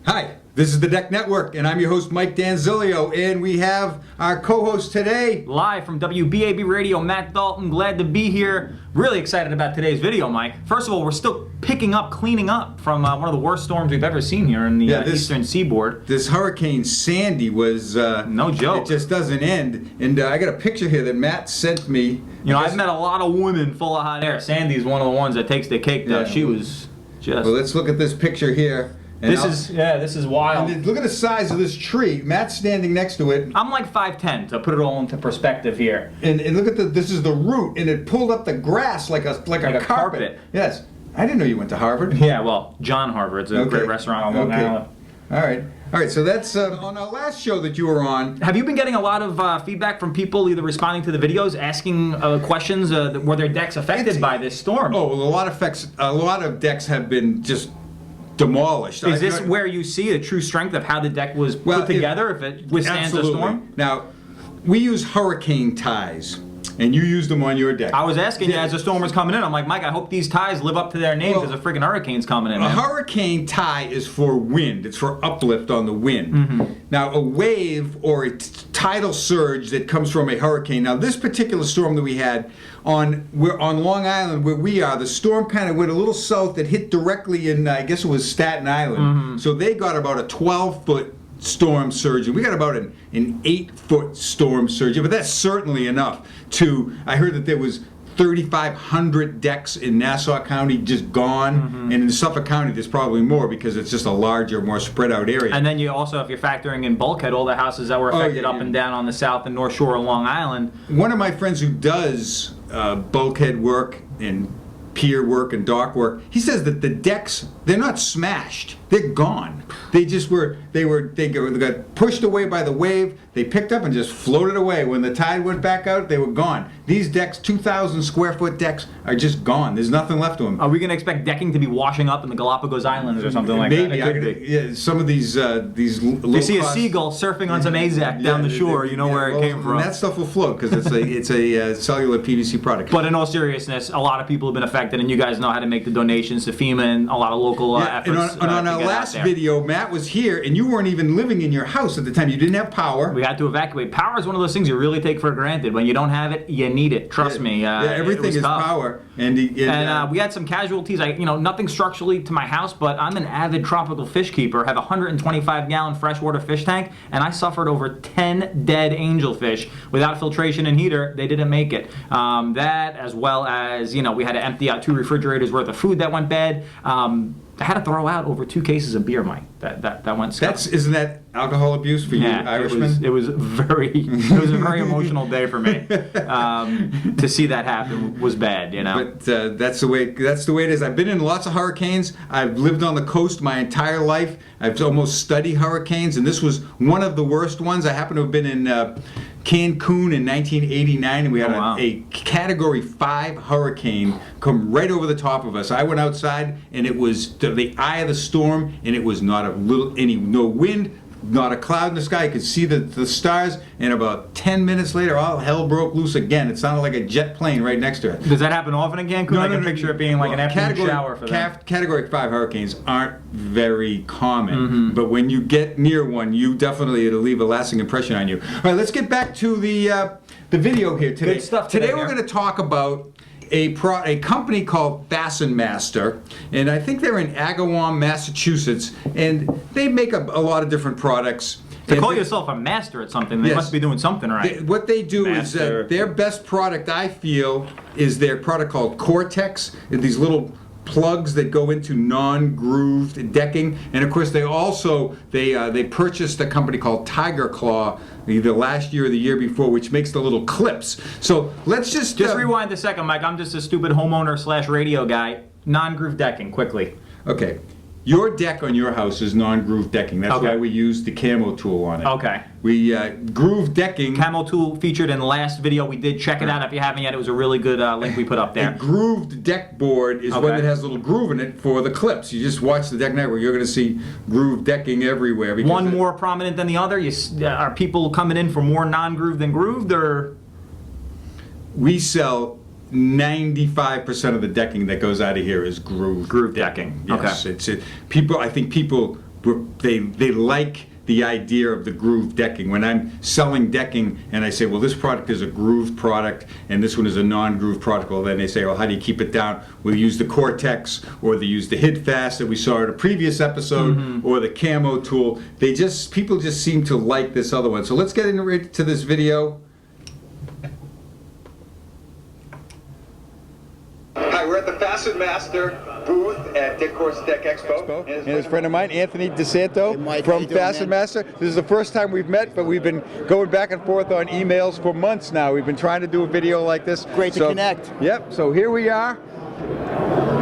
Hi, this is the Deck Network, and I'm your host, Mike Danzilio, and we have our co-host today. Live from WBAB Radio, Matt Dalton. Glad to be here. Really excited about today's video, Mike. First of all, we're still cleaning up from one of the worst storms we've ever seen here in the eastern seaboard. This Hurricane Sandy was... no joke. It just doesn't end. And I got a picture here that Matt sent me. You know, I've met a lot of women full of hot air. Sandy's one of the ones that takes the cake, though. She was just... Well, let's look at this picture here. This is wild. And look at the size of this tree. Matt's standing next to it. I'm like 5'10", to put it all into perspective here. And look at this is the root, and it pulled up the grass like a carpet. Yes. I didn't know you went to Harvard. Yeah, well, John Harvard's a great restaurant on Long Island. All right, so that's on our last show that you were on. Have you been getting a lot of feedback from people either responding to the videos, asking questions, were their decks affected by this storm? Oh, well, a lot of decks have been just demolished. Is this where you see the true strength of how the deck was put together, if it withstands a storm? Now, we use hurricane ties, and you used them on your deck. I was asking you as the storm was coming in, I'm like, Mike, I hope these ties live up to their name because a freaking hurricane's coming in. A hurricane tie is for wind. It's for uplift on the wind. Now, a wave or a tidal surge that comes from a hurricane. Now, this particular storm that we had on Long Island, where we are, the storm kind of went a little south. It hit directly in, I guess it was Staten Island. So they got about a 12-foot storm surge, and we got about an 8-foot storm surge. But that's certainly enough to, I heard that there was 3,500 decks in Nassau County just gone, and in Suffolk County there's probably more because it's just a larger, more spread out area. And then you also, if you're factoring in bulkhead, all the houses that were affected up and down on the south and north shore of Long Island. One of my friends who does bulkhead work and pier work and dock work, he says that the decks, they're not smashed, they're gone. They just they got pushed away by the wave. They picked up and just floated away. When the tide went back out, they were gone. These decks, 2,000 square foot decks, are just gone. There's nothing left of them. Are we going to expect decking to be washing up in the Galapagos Islands or something like that? Maybe. Yeah, some of these you see a seagull surfing on some Azak down the shore, you know where it came from. And that stuff will float because it's a cellular PVC product. But in all seriousness, a lot of people have been affected, and you guys know how to make the donations to FEMA and a lot of local efforts. And on our last video, Matt was here, and you weren't even living in your house at the time. You didn't have power. We had to evacuate. Power is one of those things you really take for granted. When you don't have it, you need it. Trust me. Everything is tough. Power. And we had some casualties. Nothing structurally to my house, but I'm an avid tropical fish keeper. Have a 125-gallon freshwater fish tank, and I suffered over 10 dead angelfish without filtration and heater. They didn't make it. That, as well as we had to empty out 2 refrigerators worth of food that went bad. I had to throw out over 2 cases of beer, Mike. That went scot. Isn't that alcohol abuse for you, Irishman? It was a very emotional day for me. To see that happen was bad, But that's the way it is. I've been in lots of hurricanes. I've lived on the coast my entire life. I've almost studied hurricanes, and this was one of the worst ones. I happen to have been in Cancun in 1989, and we had a Category 5 hurricane come right over the top of us. I went outside, and it was the eye of the storm, and it was not no wind, not a cloud in the sky. You could see the stars, and about 10 minutes later, all hell broke loose again. It sounded like a jet plane right next to it. Does that happen often in Cancun? I can picture it being like an afternoon shower for them. Category 5 hurricanes aren't very common, but when you get near one, it'll leave a lasting impression on you. All right, let's get back to the video here today. Good stuff today we're going to talk about a company called Fastenmaster, and I think they're in Agawam, Massachusetts, and they make a lot of different products. To call yourself a master at something, they must be doing something right. What they do is their best product, I feel, is their product called Cortex. These little plugs that go into non-grooved decking, and of course they purchased a company called Tigerclaw either last year or the year before, which makes the little clips. So let's just rewind a second, Mike. I'm just a stupid homeowner / radio guy. Non-groove decking, quickly. Okay. Your deck on your house is non-groove decking. That's why we use the camo tool on it. Okay. We groove decking. Camo tool featured in the last video we did. Check it out if you haven't yet. It was a really good link we put up there. A grooved deck board is one that has a little groove in it for the clips. You just watch the Deck Network, you're going to see groove decking everywhere. One more prominent than the other? Are people coming in for more non-grooved than grooved, or? We sell 95% of the decking that goes out of here is groove decking. Yes, Okay. I think people they like the idea of the groove decking. When I'm selling decking and I say, well, this product is a groove product and this one is a non-groove product, well, then they say, well, how do you keep it down? We'll use the Cortex, or they use the Hid Fast that we saw in a previous episode, or the camo tool. People just seem to like this other one. So let's get into this video. Hi, we're at the Fastenmaster booth at Dick Cortex Expo. And his friend of mine, Anthony DeSanto, Hey, Mike, how from you doing, man? Fastenmaster. This is the first time we've met, but we've been going back and forth on emails for months now. We've been trying to do a video like this. Great to connect. Yep, so here we are.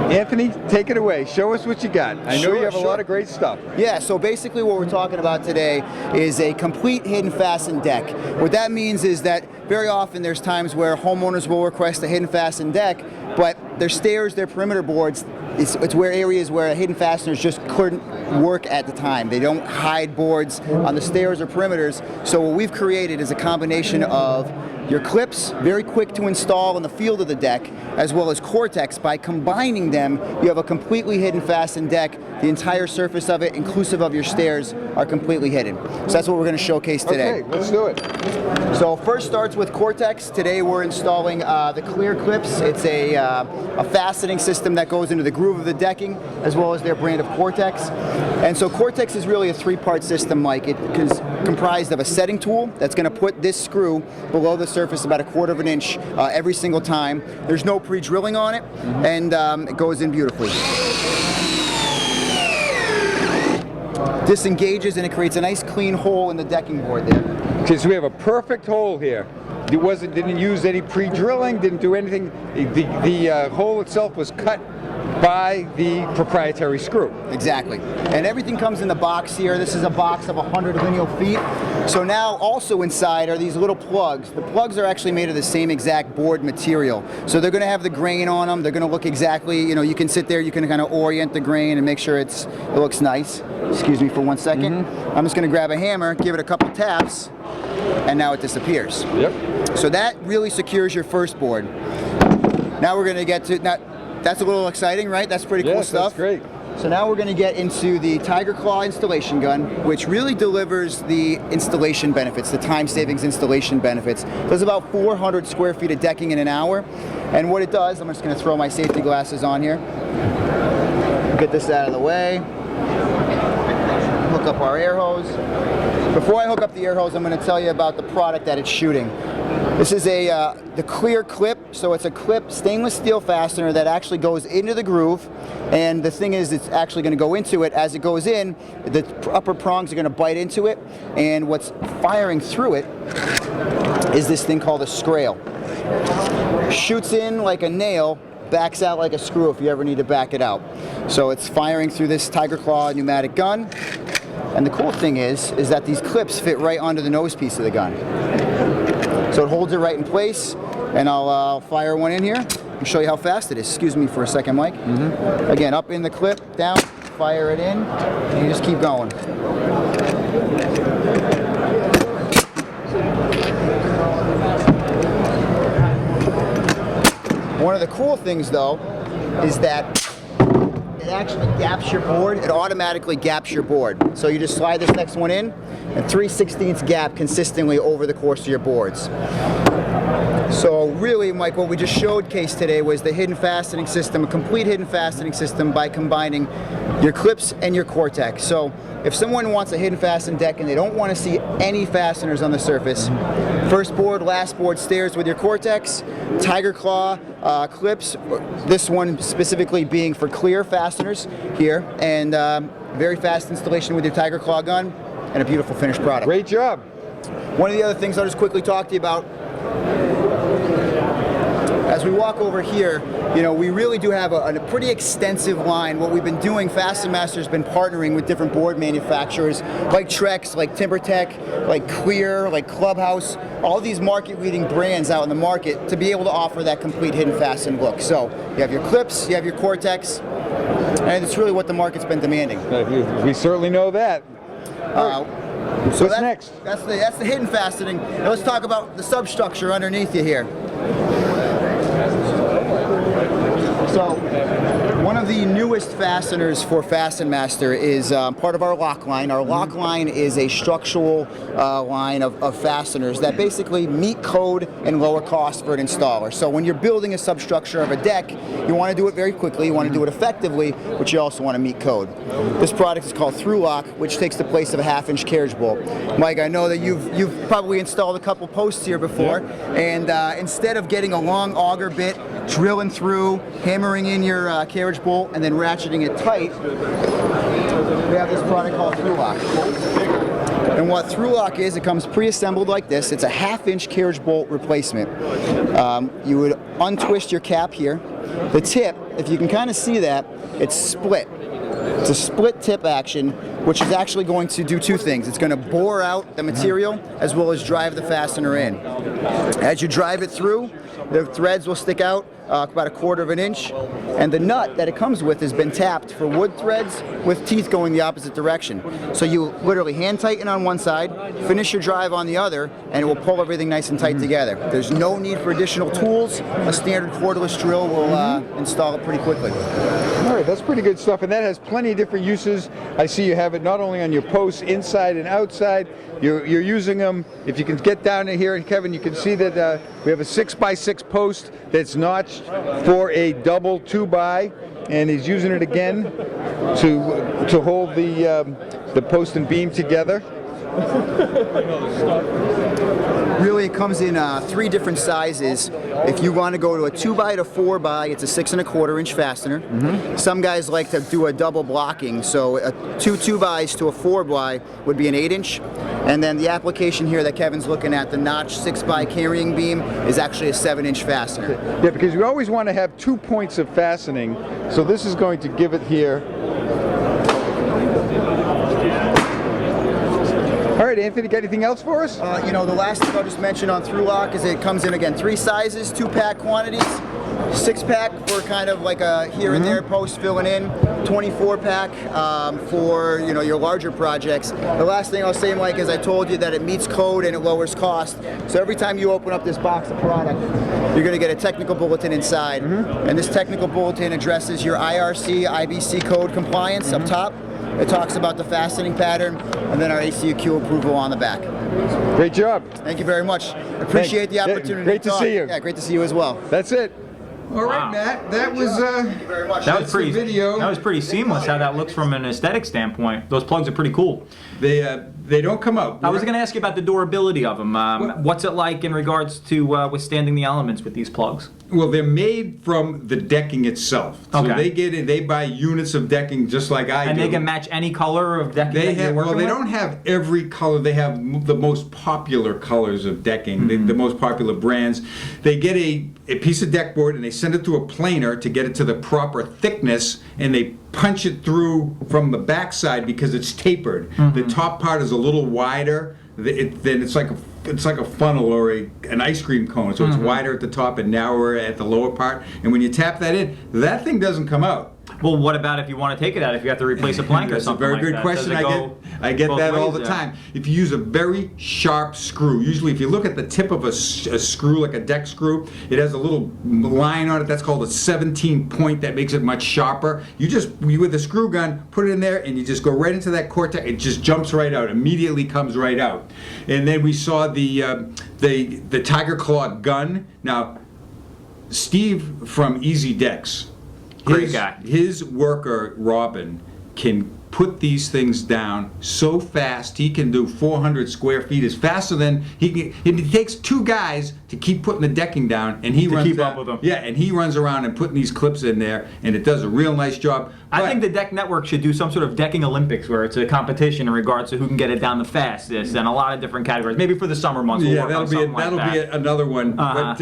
Anthony, take it away. Show us what you got. I know you have a lot of great stuff. Yeah, so basically what we're talking about today is a complete hidden fasten deck. What that means is that very often there's times where homeowners will request a hidden fasten deck, but their stairs, their perimeter boards, it's where areas where hidden fasteners just couldn't work at the time. They don't hide boards on the stairs or perimeters. So what we've created is a combination of your clips, very quick to install in the field of the deck, as well as Cortex. By combining them, you have a completely hidden fasten deck. The entire surface of it, inclusive of your stairs, are completely hidden. So that's what we're going to showcase today. Okay, let's do it. So first starts with Cortex. Today we're installing the clear clips. It's a fastening system that goes into the groove of the decking, as well as their brand of Cortex. And so Cortex is really a three-part system, Mike. It is comprised of a setting tool that's going to put this screw below the surface about 1/4 inch every single time. There's no pre-drilling on it, and it goes in beautifully. Disengages and it creates a nice clean hole in the decking board there. Okay, so we have a perfect hole here. Didn't use any pre-drilling, didn't do anything. The hole itself was cut by the proprietary screw. Exactly. And everything comes in the box here. This is a box of 100 lineal feet. So now also inside are these little plugs. The plugs are actually made of the same exact board material. So they're going to have the grain on them. They're going to look exactly, you can sit there, you can kind of orient the grain and make sure it looks nice. Excuse me for 1 second. I'm just going to grab a hammer, give it a couple taps, and now it disappears. Yep. So that really secures your first board. Now we're going to get to, that's a little exciting, right? That's pretty cool stuff. That's great. So now we're going to get into the Tigerclaw installation gun, which really delivers the installation benefits, the time savings installation benefits. It does about 400 square feet of decking in an hour. And what it does, I'm just going to throw my safety glasses on here. Get this out of the way. Hook up our air hose. Before I hook up the air hose, I'm going to tell you about the product that it's shooting. This is the clear clip, so it's a clip stainless steel fastener that actually goes into the groove, and the thing is it's actually going to go into it. As it goes in, the upper prongs are going to bite into it, and what's firing through it is this thing called a scrail. Shoots in like a nail, backs out like a screw if you ever need to back it out. So it's firing through this Tigerclaw pneumatic gun, and the cool thing is that these clips fit right onto the nose piece of the gun. So it holds it right in place, and I'll fire one in here and show you how fast it is. Excuse me for a second, Mike. Again, up in the clip, down, fire it in, and you just keep going. One of the cool things, though, is that it actually gaps your board. It automatically gaps your board. So you just slide this next one in, and 3/16 gap consistently over the course of your boards. So really, Mike, what we just showcased today was the hidden fastening system, a complete hidden fastening system by combining your clips and your Cortex. So if someone wants a hidden fasten deck and they don't want to see any fasteners on the surface, first board, last board, stairs with your Cortex, Tigerclaw clips, this one specifically being for clear fasteners here, and very fast installation with your Tigerclaw gun, and a beautiful finished product. Great job. One of the other things I'll just quickly talk to you about, as we walk over here, we really do have a pretty extensive line. What we've been doing, Fastenmaster has been partnering with different board manufacturers like Trex, like TimberTech, like Clear, like Clubhouse, all these market-leading brands out in the market to be able to offer that complete hidden fasten look. So you have your clips, you have your Cortex, and it's really what the market's been demanding. We certainly know that. So What's next? That's the hidden fastening. Now let's talk about the substructure underneath you here. So, one of the newest fasteners for Fastenmaster is part of our lock line. Our lock line is a structural line of fasteners that basically meet code and lower cost for an installer. So when you're building a substructure of a deck, you want to do it very quickly, you want to do it effectively, but you also want to meet code. This product is called Through Lock, which takes the place of a 1/2-inch carriage bolt. Mike, I know that you've probably installed a couple posts here before, and instead of getting a long auger bit, drilling through, hammering in your carriage bolt, and then ratcheting it tight, we have this product called Through Lock. And what Through Lock is, it comes pre-assembled like this. It's a 1/2-inch carriage bolt replacement. You would untwist your cap here. The tip, if you can kind of see that, it's split. It's a split tip action, which is actually going to do two things. It's going to bore out the material as well as drive the fastener in. As you drive it through, the threads will stick out about 1/4 inch, and the nut that it comes with has been tapped for wood threads with teeth going the opposite direction. So you literally hand tighten on one side, finish your drive on the other, and it will pull everything nice and tight together. There's no need for additional tools. A standard cordless drill will install it pretty quickly. All right, that's pretty good stuff, and that has plenty of different uses. I see you have it not only on your posts, inside and outside. You're using them. If you can get down to here, Kevin, you can see that we have a 6x6 post that's notched for a double 2x, and he's using it again to hold the post and beam together. Really, it comes in 3 different sizes. If you want to go to a 2x to 4x, it's a 6 1/4 inch fastener. Some guys like to do a double blocking, so a 2x to a 4x would be an 8-inch. And then the application here that Kevin's looking at, the notch 6x carrying beam, is actually a 7-inch fastener. Yeah, because we always want to have 2 points of fastening, so this is going to give it here. All right, Anthony, got anything else for us? You know, the last thing I'll just mention on Through Lock is it comes in, again, 3 sizes, 2-pack quantities. 6-pack for kind of like a here and there post filling in. 24-pack for, you know, your larger projects. The last thing I'll say, Mike, is I told you that it meets code and it lowers cost. So every time you open up this box of product, you're going to get a technical bulletin inside. And this technical bulletin addresses your IRC, IBC code compliance up top. It talks about the fastening pattern, and then our ACUQ approval on the back. Great job. Thank you very much. Appreciate the opportunity. Great to see you. Yeah, great to see you as well. That's it. All right, Wow. Matt. That was Thank you very much. That was pretty. video. That was pretty seamless. How that looks from an aesthetic standpoint. Those plugs are pretty cool. They don't come out. I was going to ask you about the durability of them. What's it like in regards to withstanding the elements with these plugs? Well, they're made from the decking itself. So Okay. they buy units of decking just like I do. And they can match any color of decking that you're working they with? don't have every color. They have the most popular colors of decking, the most popular brands. They get a piece of deck board and they send it to a planer to get it to the proper thickness, and they punch it through from the backside because it's tapered. The top part is a little wider. Then it's like a funnel or an ice cream cone. So it's wider at the top and narrower at the lower part. And when you tap that in, that thing doesn't come out. Well, what about if you want to take it out? If you have to replace a plank or That's something like that? a very good question. Does it go I get both that all ways the there? time. If you use a very sharp screw, usually if you look at the tip of a screw, like a deck screw, it has a little line on it. That's called a 17 point. That makes it much sharper. You with a screw gun, put it in there, and you just go right into that Cortex. It just jumps right out. Immediately comes right out. And then we saw the Tigerclaw gun. Now, Steve from Easy Decks. Great guy. His worker, Robin, can put these things down so fast. He can do 400 square feet as faster than he can. It takes 2 guys to keep putting the decking down, and he runs keep up with them. Yeah, and he runs around and putting these clips in there, and it does a real nice job. I But- think the Deck Network should do some sort of decking Olympics where it's a competition in regards to who can get it down the fastest and a lot of different categories. Maybe for the summer months we'll work on something like that. Another one. But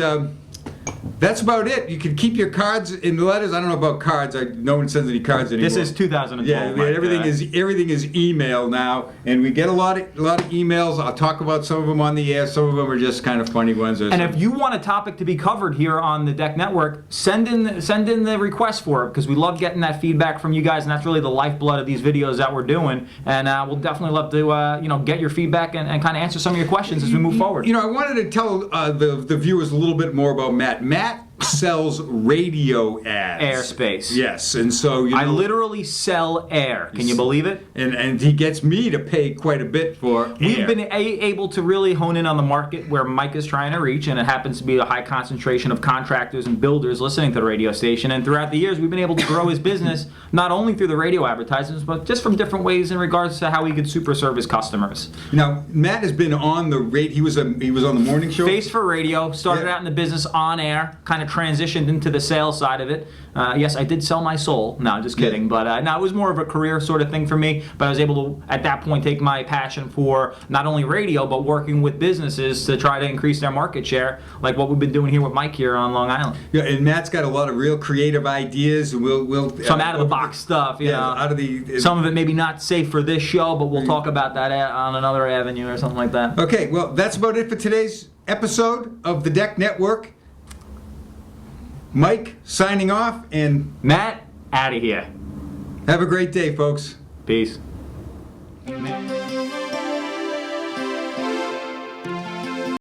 that's about it. You can keep your cards in the letters. I don't know about cards. No one sends any cards anymore. This is 2012. Yeah, Mike, everything is email now, and we get a lot of emails. I'll talk about some of them on the air. Some of them are just kind of funny ones. And if you want a topic to be covered here on the Deck Network, send in the request for it, because we love getting that feedback from you guys, and that's really the lifeblood of these videos that we're doing. And we'll definitely love to get your feedback and kind of answer some of your questions as we move forward. I wanted to tell the viewers a little bit more about Matt. Matt sells radio ads. Airspace. Yes, and so I literally sell air. Can you believe it? And he gets me to pay quite a bit for We've air. been able to really hone in on the market where Mike is trying to reach, and it happens to be a high concentration of contractors and builders listening to the radio station. And throughout the years, we've been able to grow his business not only through the radio advertisements, but just from different ways in regards to how he could super serve his customers. Now, Matt has been on the radio. He was on the morning show. Face for radio, started out in the business on air, kind of transitioned into the sales side of it. Yes, I did sell my soul. No, just kidding. Yeah. But no, it was more of a career sort of thing for me. But I was able to, at that point, take my passion for not only radio, but working with businesses to try to increase their market share, like what we've been doing here with Mike here on Long Island. Yeah, and Matt's got a lot of real creative ideas. We'll Some out of the box stuff, you know. out of the. Some of it maybe not safe for this show, but we'll talk about that on another avenue or something like that. Okay, well, that's about it for today's episode of the Deck Network. Mike signing off, and Matt, out of here. have a great day, folks. Peace.